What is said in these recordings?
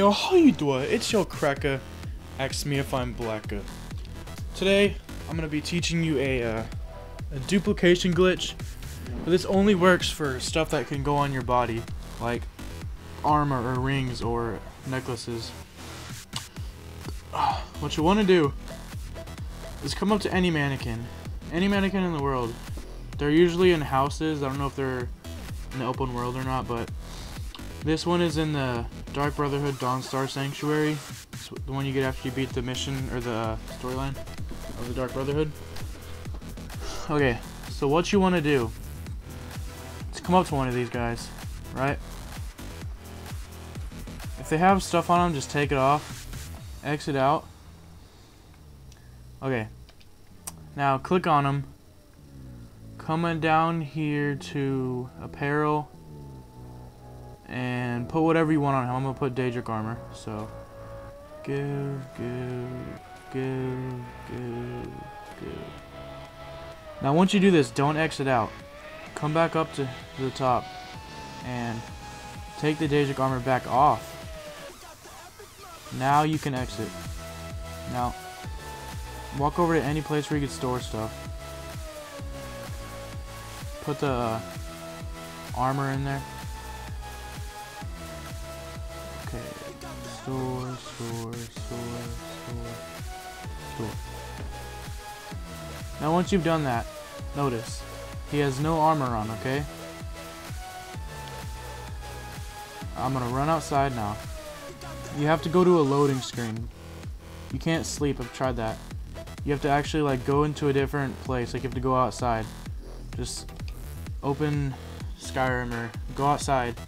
Yo, how you doing? It's your cracker. Ask me if I'm blacker. Today, I'm gonna be teaching you a duplication glitch. But this only works for stuff that can go on your body, like armor or rings or necklaces. What you want to do is come up to any mannequin in the world. They're usually in houses. I don't know if they're in the open world or not, but this one is in the Dark Brotherhood Dawnstar Sanctuary. It's the one you get after you beat the mission or the storyline of the Dark Brotherhood. Okay, so what you want to do is come up to one of these guys, right? If they have stuff on them, just take it off, exit out. Okay, now click on them, come down here to apparel, and put whatever you want on him. I'm gonna put Daedric armor. So give. Now once you do this, don't exit out. Come back up to the top and take the Daedric armor back off. Now you can exit. Now walk over to any place where you can store stuff. Put the armor in there. Okay, store. Now once you've done that, notice, he has no armor on, okay? I'm gonna run outside now. You have to go to a loading screen. You can't sleep, I've tried that. You have to actually like go into a different place, like you have to go outside. Just open Skyrim or go outside.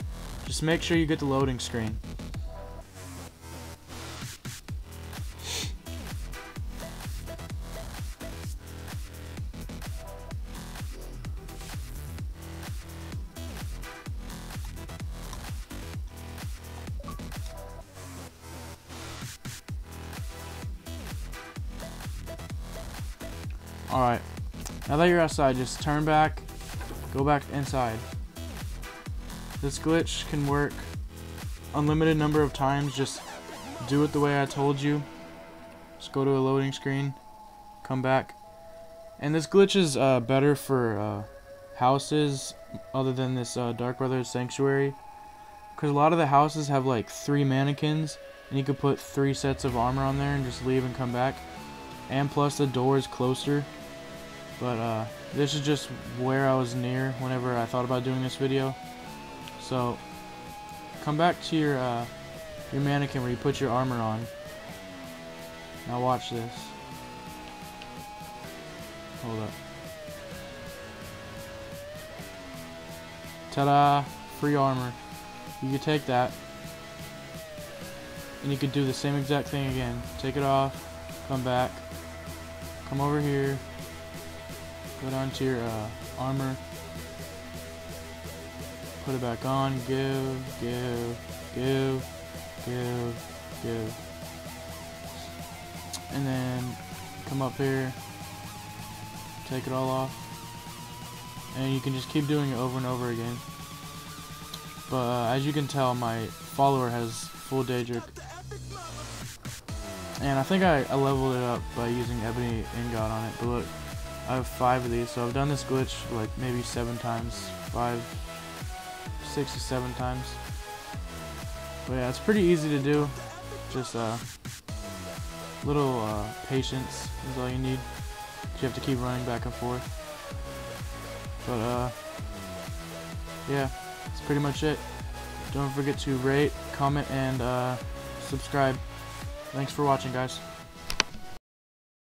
Just make sure you get the loading screen. Alright, now that you're outside, just turn back, go back inside. This glitch can work unlimited number of times. Just do it the way I told you. Just go to a loading screen, come back. And this glitch is better for houses other than this Dark Brotherhood Sanctuary, because a lot of the houses have like 3 mannequins and you could put 3 sets of armor on there and just leave and come back. And plus the door is closer. But this is just where I was near whenever I thought about doing this video. So come back to your mannequin where you put your armor on. Now watch this. Hold up. Ta-da! Free armor. You could take that and you could do the same exact thing again. Take it off, come back, come over here, go down to your armor, put it back on, give, and then come up here, take it all off, and you can just keep doing it over and over again. But as you can tell, my follower has full Daedric, and I think I leveled it up by using Ebony Ingot on it. But look, I have 5 of these, so I've done this glitch like maybe 7 times, 6 to 7 times. But yeah, it's pretty easy to do. Just little patience is all you need. You have to keep running back and forth. But yeah, that's pretty much it. Don't forget to rate, comment, and subscribe. Thanks for watching, guys.